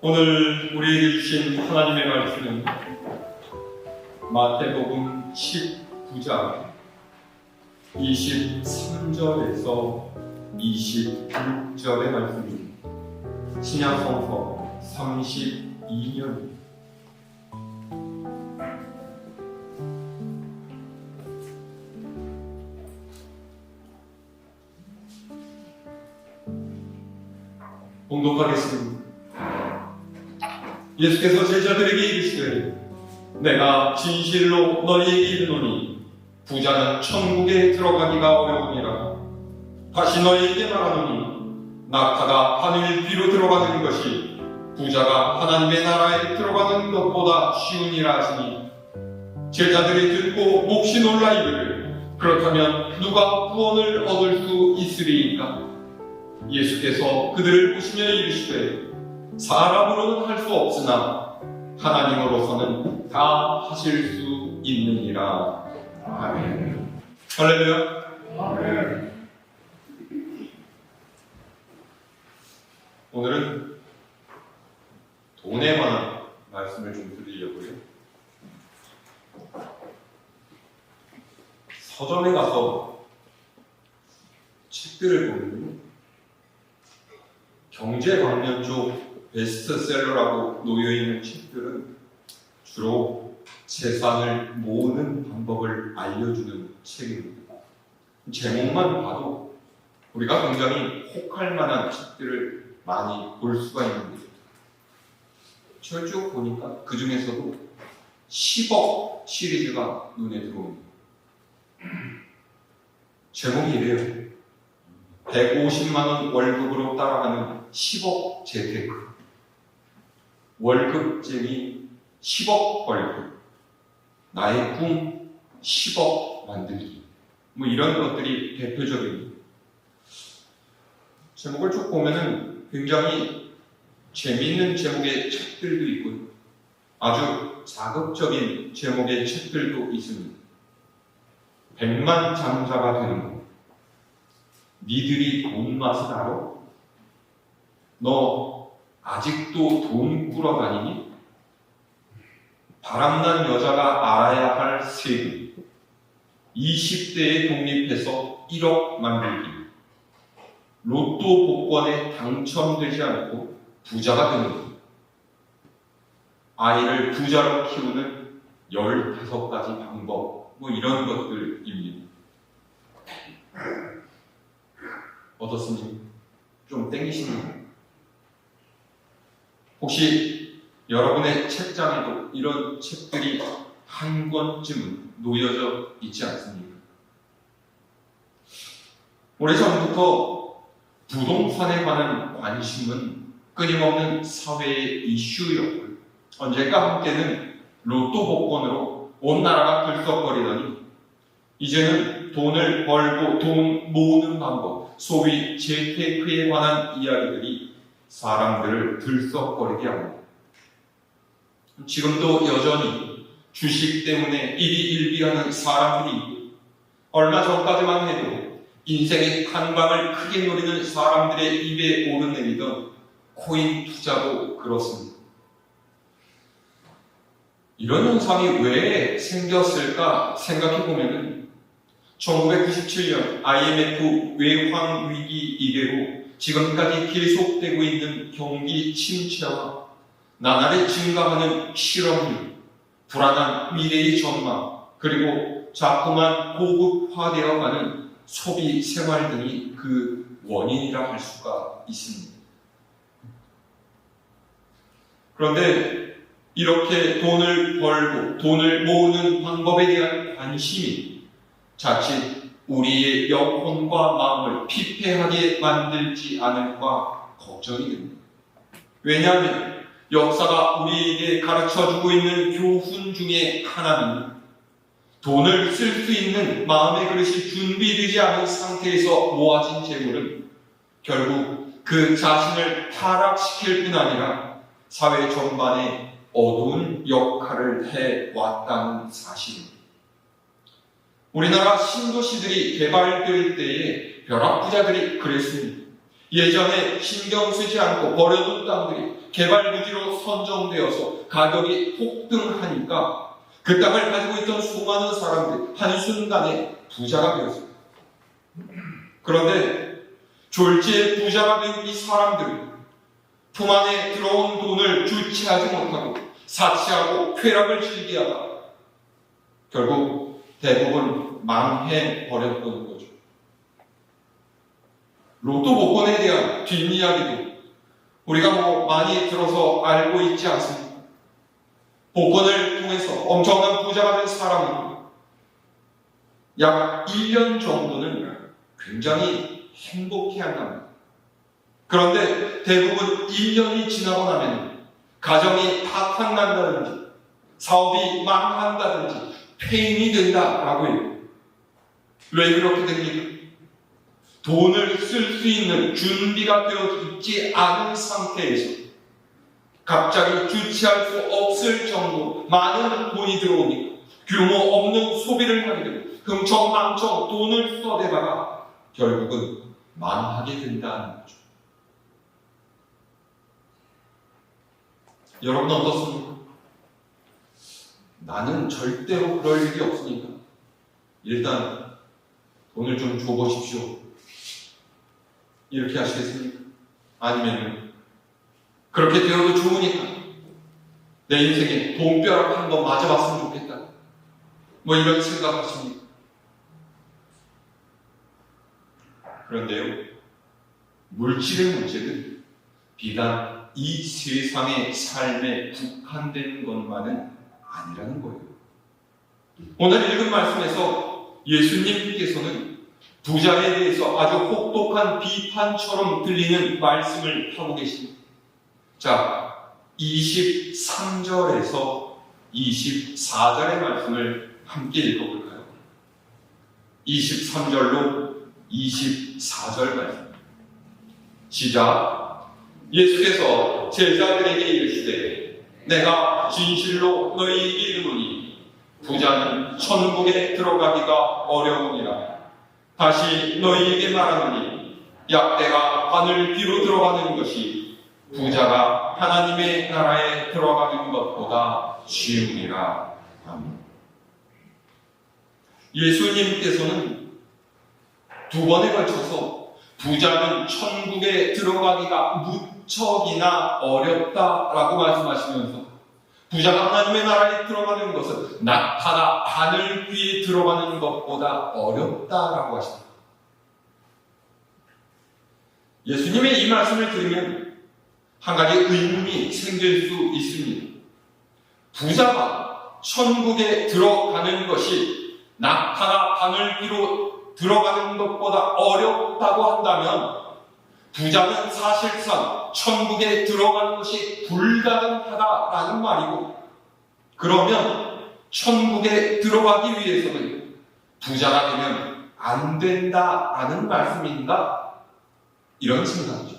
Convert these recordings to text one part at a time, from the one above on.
오늘 우리에게 주신 하나님의 말씀은 마태복음 19장 23절에서 26절의 말씀입니다. 신약성서 32년 봉독하겠습니다. 예수께서 제자들에게 이르시되 내가 진실로 너희에게 이르노니 부자는 천국에 들어가기가 어려우니라. 다시 너희에게 말하노니 낙타가 하늘 위로 들어가는 것이 부자가 하나님의 나라에 들어가는 것보다 쉬우니라 하시니 제자들이 듣고 몹시 놀라 이르되 그렇다면 누가 구원을 얻을 수 있으리이까? 예수께서 그들을 보시며 이르시되 사람으로는 할 수 없으나 하나님으로서는 다 하실 수 있느니라. 아멘. 할렐루야. 아멘. 오늘은 돈에 관한 말씀을 좀 드리려고요. 서점에 가서 책들을 보면 경제 관련 쪽 베스트셀러라고 놓여있는 책들은 주로 재산을 모으는 방법을 알려주는 책입니다. 제목만 봐도 우리가 굉장히 혹할 만한 책들을 많이 볼 수가 있는데 쭉 보니까 그 중에서도 10억 시리즈가 눈에 들어옵니다. 제목이 이래요. 150만원 월급으로 따라가는 10억 재테크. 월급쟁이 10억 벌기. 나의 꿈 10억 만들기. 뭐 이런 것들이 대표적입니다. 제목을 쭉 보면은 굉장히 재미있는 제목의 책들도 있고요. 아주 자극적인 제목의 책들도 있습니다. 100만 장자가 되는 것. 니들이 돈 맛을 알아? 너 아직도 돈 꾸러다니니? 바람난 여자가 알아야 할 세금. 20대에 독립해서 1억 만들기. 로또 복권에 당첨되지 않고 부자가 되는 것. 아이를 부자로 키우는 15가지 방법. 뭐 이런 것들입니다. 어떻습니까? 좀 땡기시나요? 혹시 여러분의 책장에도 이런 책들이 한 권쯤은 놓여져 있지 않습니까? 오래전부터 부동산에 관한 관심은 끊임없는 사회의 이슈였고 언젠가 한때는 로또 복권으로 온 나라가 들썩거리더니 이제는 돈을 벌고 돈 모으는 방법, 소위 재테크에 관한 이야기들이 사람들을 들썩거리게 합니다. 지금도 여전히 주식 때문에 일희일비하는 사람들이 있고 얼마 전까지만 해도 인생의 한방을 크게 노리는 사람들의 입에 오르내리던 코인 투자도 그렇습니다. 이런 현상이 왜 생겼을까 생각해보면 1997년 IMF 외환 위기 이래로 지금까지 계속되고 있는 경기 침체와 나날이 증가하는 실업률, 불안한 미래의 전망, 그리고 자꾸만 고급화되어가는 소비 생활 등이 그 원인이라 할 수가 있습니다. 그런데 이렇게 돈을 벌고 돈을 모으는 방법에 대한 관심이 자칫 우리의 영혼과 마음을 피폐하게 만들지 않을까 걱정이 됩니다. 왜냐하면 역사가 우리에게 가르쳐주고 있는 교훈 중에 하나는 돈을 쓸 수 있는 마음의 그릇이 준비되지 않은 상태에서 모아진 재물은 결국 그 자신을 타락시킬 뿐 아니라 사회 전반에 어두운 역할을 해왔다는 사실입니다. 우리나라 신도시들이 개발될 때에 벼락부자들이 그랬습니다. 예전에 신경 쓰지 않고 버려둔 땅들이 개발부지로 선정되어서 가격이 폭등하니까 그 땅을 가지고 있던 수많은 사람들이 한순간에 부자가 되었습니다. 그런데 졸지에 부자가 된 이 사람들은 품 안에 들어온 돈을 주체하지 못하고 사치하고 쾌락을 즐기다가 결국 대부분 망해버렸던 거죠. 로또 복권에 대한 뒷이야기도 우리가 많이 들어서 알고 있지 않습니까? 복권을 통해서 엄청난 부자가 된 사람은 약 1년 정도는 굉장히 행복해한답니다. 그런데 대부분 1년이 지나고 나면 가정이 파탄난다든지 사업이 망한다든지 폐인이 된다라고 해요. 왜 그렇게 됩니까? 돈을 쓸 수 있는 준비가 되어 있지 않은 상태에서 갑자기 주체할 수 없을 정도로 많은 돈이 들어오니까 규모 없는 소비를 하게 되고 흥청망청 돈을 쏟아대다가 결국은 망하게 된다는 거죠. 여러분 어떻습니까? 나는 절대로 그럴 일이 없으니까 일단 돈을 좀 줘보십시오. 이렇게 하시겠습니까? 아니면 그렇게 되어도 좋으니까 내 인생에 돈벼락 한 번 맞아봤으면 좋겠다. 이런 생각하십니까? 그런데요, 물질의 문제는 비단 이 세상의 삶에 국한된 것만은 아니라는 거예요. 오늘 읽은 말씀에서 예수님께서는 부자에 대해서 아주 혹독한 비판처럼 들리는 말씀을 하고 계십니다. 자, 23절에서 24절의 말씀을 함께 읽어볼까요? 23절로 24절 말씀. 시작. 예수께서 제자들에게 이르시되 내가 진실로 너희에게 이르노니 부자는 천국에 들어가기가 어려우니라. 다시 너희에게 말하노니 약대가 바늘 뒤로 들어가는 것이 부자가 하나님의 나라에 들어가는 것보다 쉬우니라. 아멘. 예수님께서는 두 번에 걸쳐서 부자는 천국에 들어가기가 무척이나 어렵다라고 말씀하시면서 부자가 하나님의 나라에 들어가는 것은 낙타가 바늘 귀에 들어가는 것보다 어렵다라고 하십니다. 예수님의 이 말씀을 들으면 한 가지 의문이 생길 수 있습니다. 부자가 천국에 들어가는 것이 낙타가 바늘 귀로 들어가는 것보다 어렵다고 한다면 부자는 사실상 천국에 들어가는 것이 불가능하다라는 말이고, 그러면 천국에 들어가기 위해서는 부자가 되면 안 된다라는 말씀인가? 이런 생각이죠.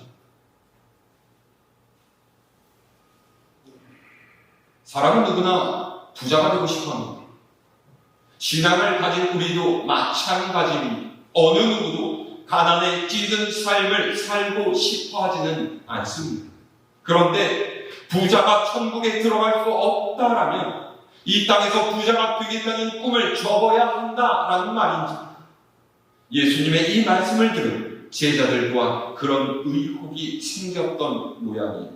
사람은 누구나 부자가 되고 싶어합니다. 신앙을 가진 우리도 마찬가지입니다. 어느 누구도 가난에 찌든 삶을 살고 싶어 하지는 않습니다. 그런데 부자가 천국에 들어갈 수 없다라면 이 땅에서 부자가 되겠다는 꿈을 접어야 한다라는 말인지, 예수님의 이 말씀을 들은 제자들 또한 그런 의혹이 생겼던 모양이에요.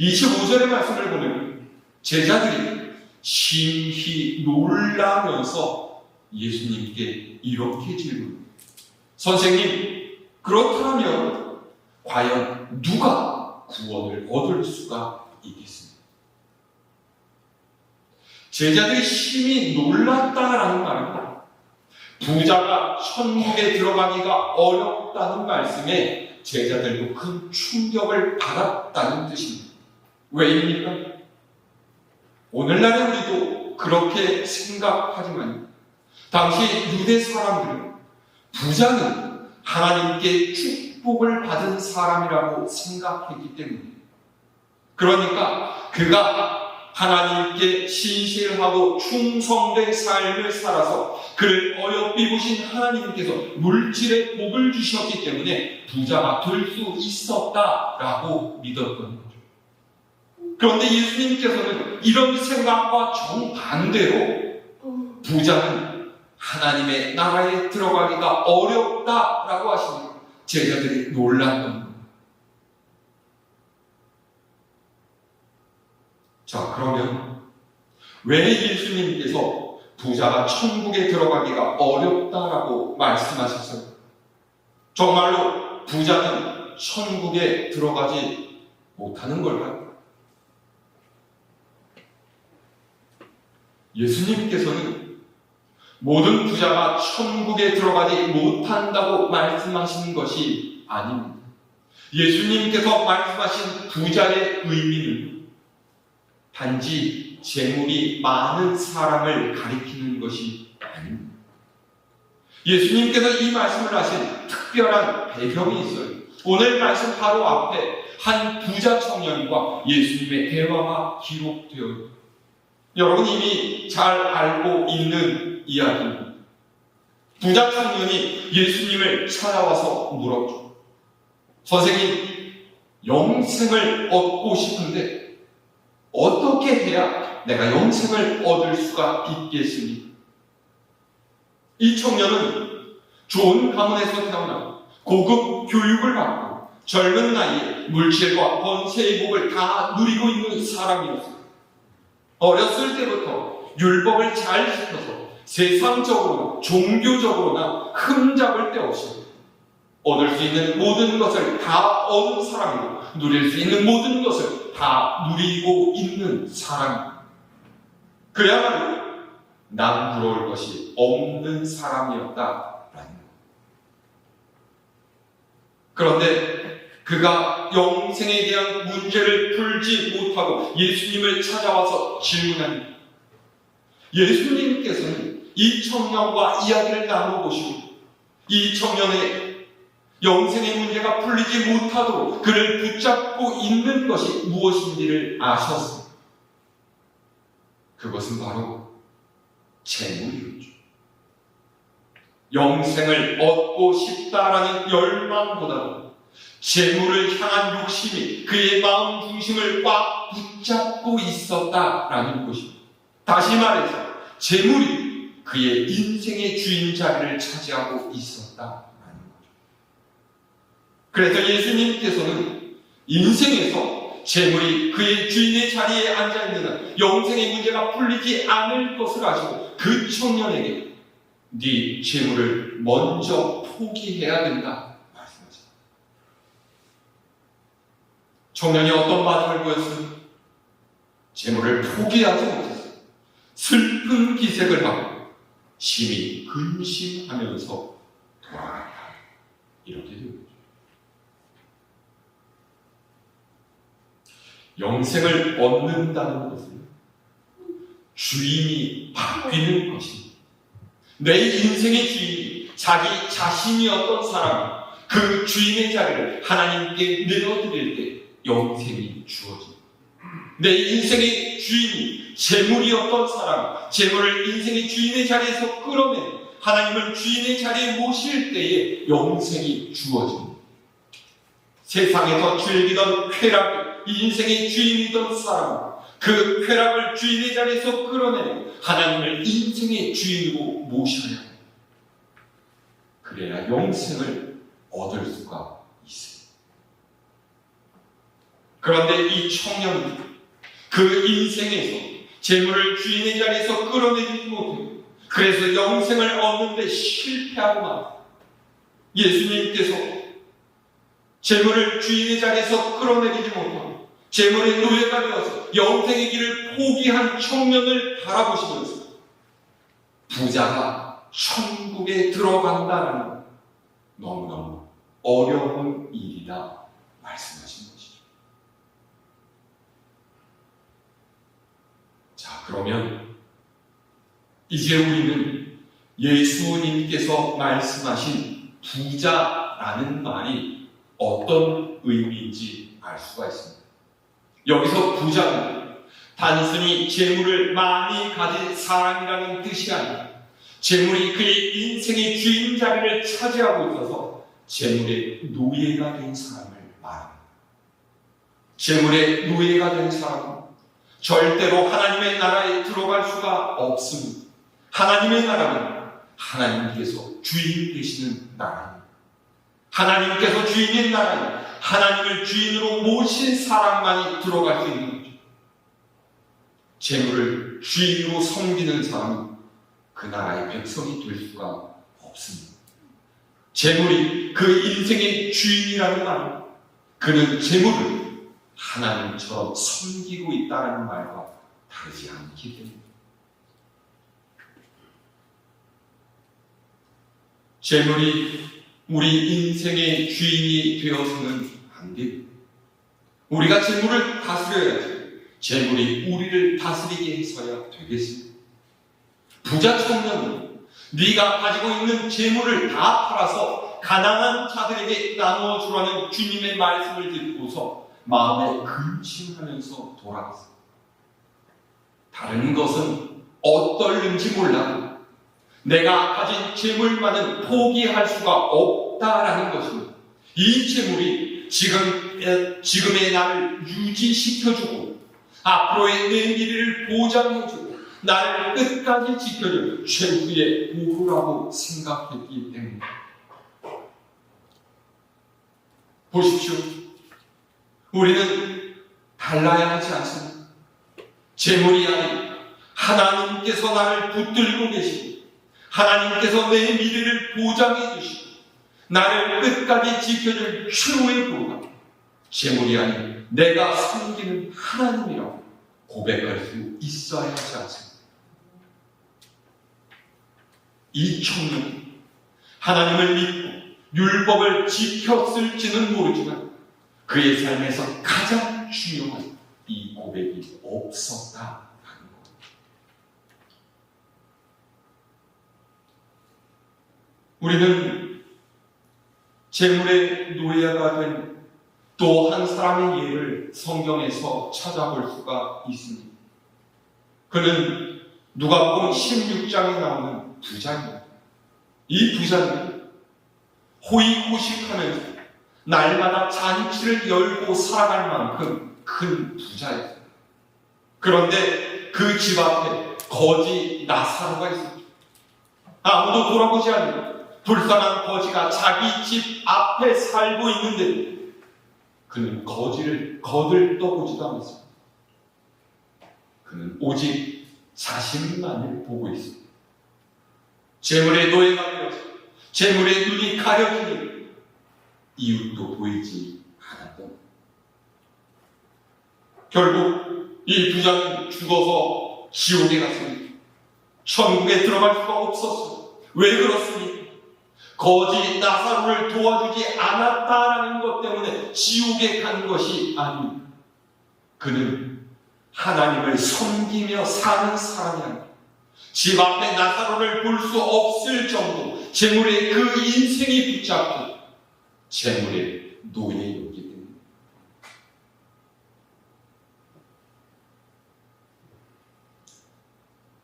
25절의 말씀을 보면 제자들이 심히 놀라면서 예수님께 이렇게 질문합니다. 선생님, 그렇다면 과연 누가 구원을 얻을 수가 있겠습니까? 제자들이 심히 놀랐다라는 말은 부자가 천국에 들어가기가 어렵다는 말씀에 제자들도 큰 충격을 받았다는 뜻입니다. 왜입니까? 오늘날의 우리도 그렇게 생각하지만 당시 유대 사람들은 부자는 하나님께 축복을 받은 사람이라고 생각했기 때문에, 그러니까 그가 하나님께 신실하고 충성된 삶을 살아서 그를 어여삐 보신 하나님께서 물질의 복을 주셨기 때문에 부자가 될 수 있었다라고 믿었던 거죠. 그런데 예수님께서는 이런 생각과 정반대로 부자는 하나님의 나라에 들어가기가 어렵다라고 하시니까 제자들이 놀랐던 겁니다. 자, 그러면 왜 예수님께서 부자가 천국에 들어가기가 어렵다라고 말씀하셨어요? 정말로 부자는 천국에 들어가지 못하는 걸까요? 예수님께서는 모든 부자가 천국에 들어가지 못한다고 말씀하시는 것이 아닙니다. 예수님께서 말씀하신 부자의 의미는 단지 재물이 많은 사람을 가리키는 것이 아닙니다. 예수님께서 이 말씀을 하신 특별한 배경이 있어요. 오늘 말씀 바로 앞에 한 부자 청년과 예수님의 대화가 기록되어 있습니다. 여러분 이미 잘 알고 있는 이야기입니다. 부자 청년이 예수님을 찾아와서 물었죠. 선생님, 영생을 얻고 싶은데 어떻게 해야 내가 영생을 얻을 수가 있겠습니까? 이 청년은 좋은 가문에서 태어나 고급 교육을 받고 젊은 나이에 물질과 권세의 복을 다 누리고 있는 사람이었습니다. 어렸을 때부터 율법을 잘 지켜서 세상적으로나 종교적으로나 흠잡을 데 없이 얻을 수 있는 모든 것을 다 얻은 사람이고 누릴 수 있는 모든 것을 다 누리고 있는 사람입니다. 그야말로 남 부러울 것이 없는 사람이었다라는 것. 그런데 그가 영생에 대한 문제를 풀지 못하고 예수님을 찾아와서 질문합니다. 예수님께서는 이 청년과 이야기를 나눠보시고 이 청년의 영생의 문제가 풀리지 못하도록 그를 붙잡고 있는 것이 무엇인지를 아셨습니다. 그것은 바로 재물이었죠. 영생을 얻고 싶다라는 열망보다는 재물을 향한 욕심이 그의 마음 중심을 꽉 붙잡고 있었다라는 것입니다. 다시 말해서 재물이 그의 인생의 주인 자리를 차지하고 있었다. 그래서 예수님께서는 인생에서 재물이 그의 주인의 자리에 앉아있는 한 영생의 문제가 풀리지 않을 것을 아시고 그 청년에게 네 재물을 먼저 포기해야 된다 말씀하셨습니다. 청년이 어떤 반응을 보였습니까? 재물을 포기하지 못했어요. 슬픈 기색을 하고 심히 근심하면서 돌아간다. 이렇게 됩니다. 영생을 얻는다는 것은 주인이 바뀌는 것입니다. 내 인생의 주인이 자기 자신이었던 사람이 그 주인의 자리를 하나님께 내어드릴 때 영생이 주어집니다. 내 인생의 주인이 재물이었던 사람, 재물을 인생의 주인의 자리에서 끌어내 하나님을 주인의 자리에 모실 때에 영생이 주어집니다. 세상에서 즐기던 쾌락을 인생의 주인이던 사람, 그 쾌락을 주인의 자리에서 끌어내고 하나님을 인생의 주인으로 모셔야 합니다. 그래야 영생을 얻을 수가 있습니다. 그런데 이 청년은 그 인생에서 재물을 주인의 자리에서 끌어내지 못해요. 그래서 영생을 얻는 데 실패하고 맙니다. 예수님께서 재물을 주인의 자리에서 끌어내리지 못하고 재물의 노예가 되어서 영생의 길을 포기한 청년을 바라보시면서 부자가 천국에 들어간다는 건 너무너무 어려운 일이다 말씀하신 것이죠. 자, 그러면 이제 우리는 예수님께서 말씀하신 부자라는 말이 어떤 의미인지 알 수가 있습니다. 여기서 부자는 단순히 재물을 많이 가진 사람이라는 뜻이 아니라 재물이 그의 인생의 주인 자리를 차지하고 있어서 재물의 노예가 된 사람을 말합니다. 재물의 노예가 된 사람은 절대로 하나님의 나라에 들어갈 수가 없습니다. 하나님의 나라는 하나님께서 주인 되시는 나라입니다. 하나님께서 주인인 나라는 하나님을 주인으로 모신 사람만이 들어갈 수 있는 거죠. 재물을 주인으로 섬기는 사람은 그 나라의 백성이 될 수가 없습니다. 재물이 그 인생의 주인이라는 말은 그는 재물을 하나님처럼 섬기고 있다는 말과 다르지 않기 때문입니다. 재물이 우리 인생의 주인이 되어서는 안 됩니다. 우리가 재물을 다스려야지 재물이 우리를 다스리게 해서야 되겠습니다. 부자 청년은 네가 가지고 있는 재물을 다 팔아서 가난한 자들에게 나누어 주라는 주님의 말씀을 듣고서 마음에 근심하면서 돌아갔습니다. 다른 것은 어떨는지 몰라도 내가 가진 재물만은 포기할 수가 없다라는 것입니다. 이 재물이 지금의 나를 유지시켜주고 앞으로의 내 미래를 보장해주고 나를 끝까지 지켜줄 최후의 보루라고 생각했기 때문입니다. 보십시오. 우리는 달라야 하지 않습니다. 재물이 아닌 하나님께서 나를 붙들고 계시고 하나님께서 내 미래를 보장해 주시고 나를 끝까지 지켜줄 최후의 보루가 재물이 아닌 내가 섬기는 하나님이라고 고백할 수 있어야 하지 않습니까? 이 청년은 하나님을 믿고 율법을 지켰을지는 모르지만 그의 삶에서 가장 중요한 이 고백이 없었다라는 것. 우리는 재물의 노예가 된 또 한 사람의 예를 성경에서 찾아볼 수가 있습니다. 그는 누가복음 16장에 나오는 부자입니다. 이 부자는 호의호식하면서 날마다 잔치를 열고 살아갈 만큼 큰 부자였어요. 그런데 그 집 앞에 거지 나사로가 있었죠. 아무도 돌아보지 않는 불쌍한 거지가 자기 집 앞에 살고 있는데 그는 거지를 거들떠보지도 않았습니다. 그는 오직 자신만을 보고 있습니다. 재물의 노예가 되어서 재물의 눈이 가려지니 이웃도 보이지 않았던. 결국 이 부자는 죽어서 지옥에 갔습니다. 천국에 들어갈 수가 없었습니다. 왜 그렇습니까? 거지 나사로를 도와주지 않았다라는 것 때문에 지옥에 간 것이 아닙니다. 그는 하나님을 섬기며 사는 사람이 아닙니다. 집 앞에 나사로를 볼 수 없을 정도 재물에 그 인생이 붙잡고 재물의 노예였기 때문입니다.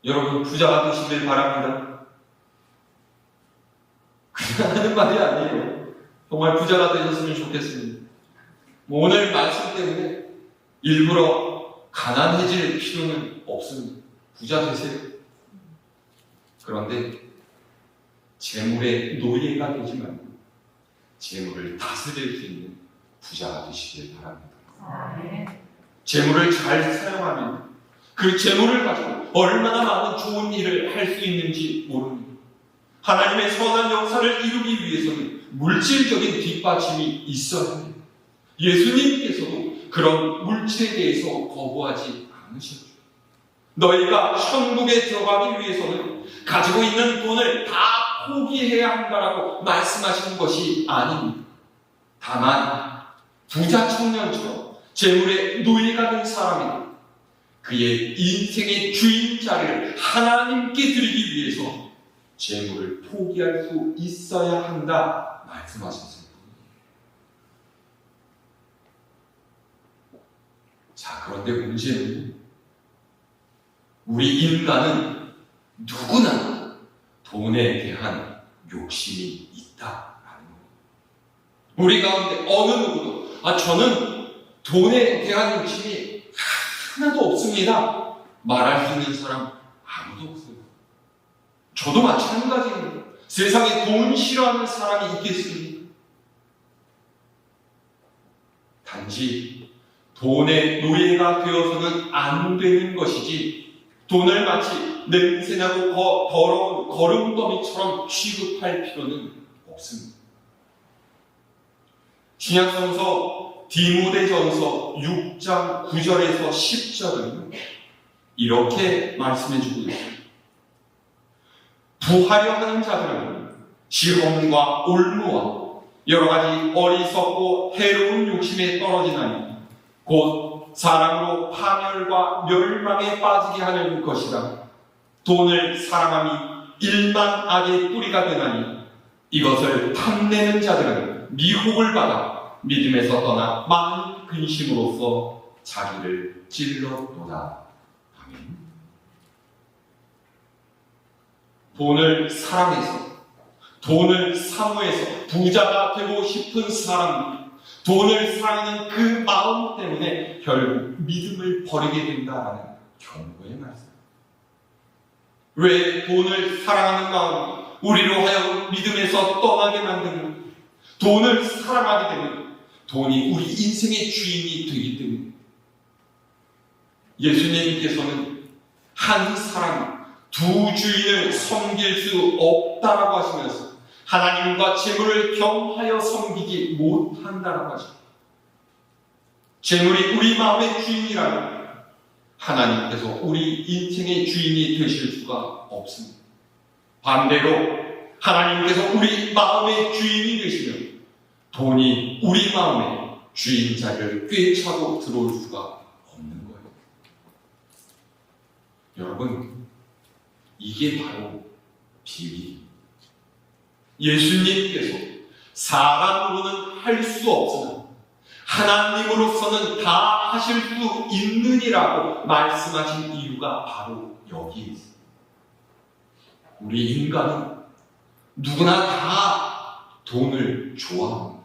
여러분 부자가 되시길 바랍니다. 그냥 하는 말이 아니에요. 정말 부자가 되셨으면 좋겠습니다. 오늘 말씀 때문에 일부러 가난해질 필요는 없습니다. 부자 되세요. 그런데 재물의 노예가 되지 말고 재물을 다스릴 수 있는 부자가 되시길 바랍니다. 재물을 잘 사용하면 그 재물을 가지고 얼마나 많은 좋은 일을 할 수 있는지 모릅니다. 하나님의 선한 역사를 이루기 위해서는 물질적인 뒷받침이 있어야 합니다. 예수님께서도 그런 물질에 대해서 거부하지 않으셨죠. 너희가 천국에 들어가기 위해서는 가지고 있는 돈을 다 포기해야 한다라고 말씀하시는 것이 아닙니다. 다만 부자 청년처럼 재물의 노예가 된 사람이 그의 인생의 주인 자리를 하나님께 드리기 위해서 재물을 포기할 수 있어야 한다 말씀하셨습니다. 자, 그런데 문제는 우리 인간은 누구나 돈에 대한 욕심이 있다라는 거예요. 우리 가운데 어느 누구도 저는 돈에 대한 욕심이 하나도 없습니다 말할 수 있는 사람 아무도 없어요. 저도 마찬가지입니다. 세상에 돈 싫어하는 사람이 있겠습니까? 단지 돈의 노예가 되어서는 안 되는 것이지, 돈을 마치 냄새나고 더러운 거름더미처럼 취급할 필요는 없습니다. 신약성서 디모데전서 6장 9절에서 10절은 이렇게 말씀해주고 있습니다. 부하려 하는 자들은 시험과 올무와 여러가지 어리석고 해로운 욕심에 떨어지나니 곧 사랑으로 파멸과 멸망에 빠지게 하는 것이라. 돈을 사랑함이 일만 악의 뿌리가 되나니 이것을 탐내는 자들은 미혹을 받아 믿음에서 떠나 많은 근심으로써 자기를 찔렀도다. 아멘. 돈을 사랑해서, 돈을 사모해서 부자가 되고 싶은 사람들, 돈을 사랑하는 그 마음 때문에 결국 믿음을 버리게 된다는 경고의 말씀. 왜 돈을 사랑하는 마음이 우리로 하여금 믿음에서 떠나게 만드는, 돈을 사랑하게 되면 돈이 우리 인생의 주인이 되기 때문에. 예수님께서는 한 사람이 두 주인을 섬길 수 없다라고 하시면서 하나님과 재물을 겸하여 섬기지 못한다라고 하십니다. 재물이 우리 마음의 주인이라면 하나님께서 우리 인생의 주인이 되실 수가 없습니다. 반대로 하나님께서 우리 마음의 주인이 되시면 돈이 우리 마음의 주인 자리를 꿰차고 들어올 수가 없는 거예요. 여러분, 이게 바로 비밀입니다. 예수님께서 사람으로는 할 수 없으나 하나님으로서는 다 하실 수 있느니라고 말씀하신 이유가 바로 여기에 있습니다. 우리 인간은 누구나 다 돈을 좋아합니다.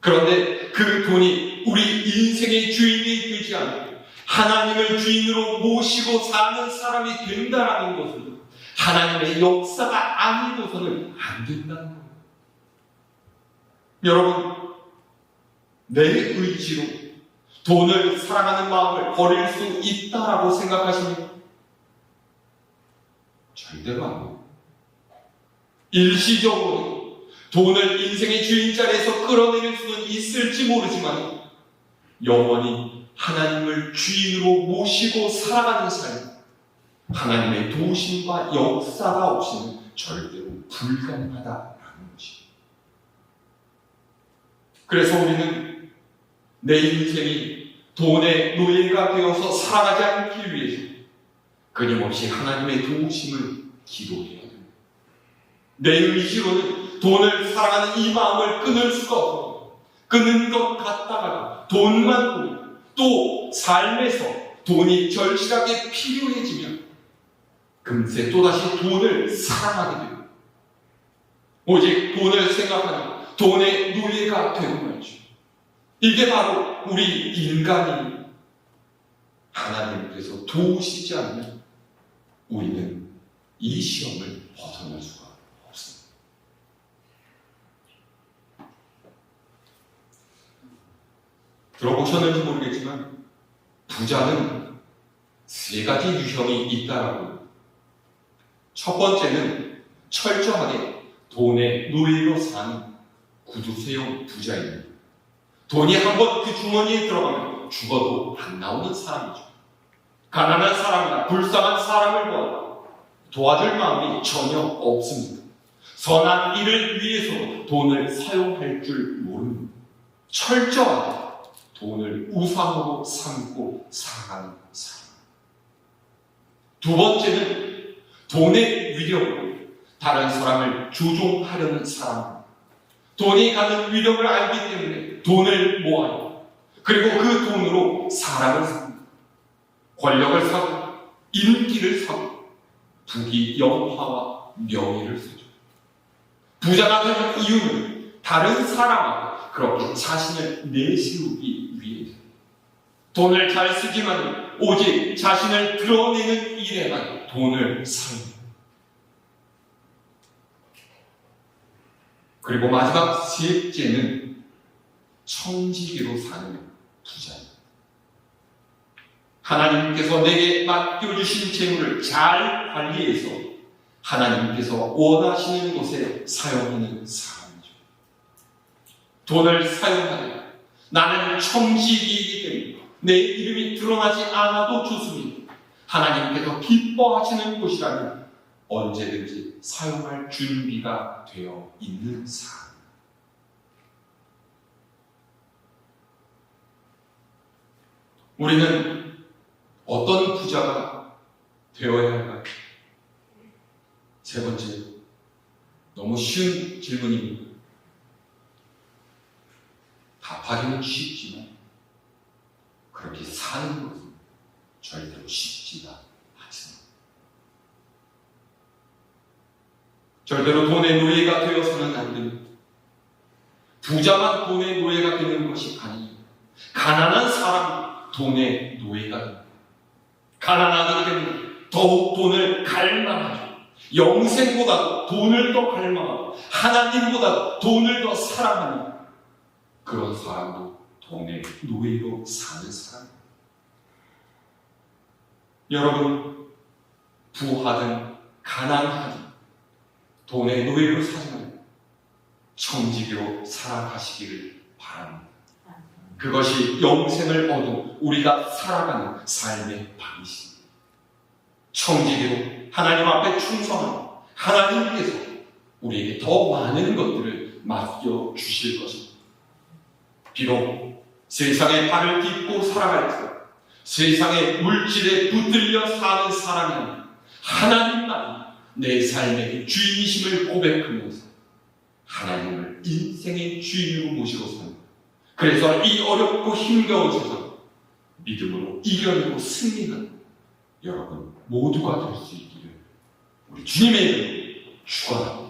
그런데 그 돈이 우리 인생의 주인이 되지 않고 하나님을 주인으로 모시고 사는 사람이 된다는 것은 하나님의 역사가 아니고서는 안 된다는 거예요. 여러분, 내 의지로 돈을 사랑하는 마음을 버릴 수 있다라고 생각하십니까? 절대로 안 돼요. 일시적으로 돈을 인생의 주인 자리에서 끌어내릴 수는 있을지 모르지만 영원히 하나님을 주인으로 모시고 살아가는 삶, 하나님의 도우심과 역사가 없이는 절대로 불가능하다라는 것입니다. 그래서 우리는 내 인생이 돈의 노예가 되어서 살아가지 않기 위해서 끊임없이 하나님의 도우심을 기도해야 됩니다. 내 의지로는 돈을 사랑하는 이 마음을 끊을 수가 없고, 끊는 것 같다가 돈만 보면 또 삶에서 돈이 절실하게 필요해지면 금세 또다시 돈을 사랑하게 됩니다. 오직 돈을 생각하는 돈의 노예가 되고 말죠. 이게 바로 우리 인간이 하나님께서 도우시지 않으면 우리는 이 시험을 벗어날 수가 없습니다. 들어보셨는지 모르겠지만 부자는 세 가지 유형이 있다라고. 첫 번째는 철저하게 돈의 노예로 사는 구두쇠용 부자입니다. 돈이 한번 그 주머니에 들어가면 죽어도 안 나오는 사람이죠. 가난한 사람이나 불쌍한 사람을 도와줄 마음이 전혀 없습니다. 선한 일을 위해서 돈을 사용할 줄 모릅니다. 철저하게 돈을 우상으로 삼고 살아가는 사람. 두 번째는 돈의 위력으로 다른 사람을 조종하려는 사람. 돈이 갖는 위력을 알기 때문에 돈을 모아요. 그리고 그 돈으로 사람을 삽니다. 권력을 사고 인기를 사고 부귀 영화와 명예를 사죠. 부자가 되는 이유는 다른 사람하고 그렇게 자신을 내세우기 위해서. 돈을 잘 쓰지만 오직 자신을 드러내는 일에만 돈을 사용합니다. 그리고 마지막 셋째는 청지기로 사는 부자입니다. 하나님께서 내게 맡겨주신 재물을 잘 관리해서 하나님께서 원하시는 곳에 사용하는 사람이죠. 돈을 사용하면 나는 청지기이기 때문에 내 이름이 드러나지 않아도 좋습니다. 하나님께서 기뻐하시는 곳이라면 언제든지 사용할 준비가 되어 있는 사람. 우리는 어떤 부자가 되어야 할까요? 세 번째, 너무 쉬운 질문입니다. 답하기는 쉽지만 그렇게 사는 것은 절대로 쉽지가 않습니다. 절대로 돈의 노예가 되어서는 안 됩니다. 부자만 돈의 노예가 되는 것이 아닙니다. 가난한 사람이 돈의 노예가 됩니다. 가난하기 때문에 더욱 돈을 갈망하죠. 영생보다도 돈을 더 갈망하고 하나님보다도 돈을 더 사랑하는 그런 사람도 돈의 노예로 사는 사람입니다. 여러분, 부하든 가난하든 돈의 노예로 사지 말고 청지기로 살아가시기를 바랍니다. 그것이 영생을 얻은 우리가 살아가는 삶의 방식입니다. 청지기로 하나님 앞에 충성하고 하나님께서 우리에게 더 많은 것들을 맡겨주실 것입니다. 비록 세상에 발을 딛고 살아갈 때 세상의 물질에 붙들려 사는 사람이 하나님만 내 삶의 주인이심을 고백하면서 하나님을 인생의 주인으로 모시고 삽니다. 그래서 이 어렵고 힘겨운 세상 믿음으로 이겨내고 승리하는 여러분 모두가 될 수 있기를 우리 주님의 이름으로 축원합니다.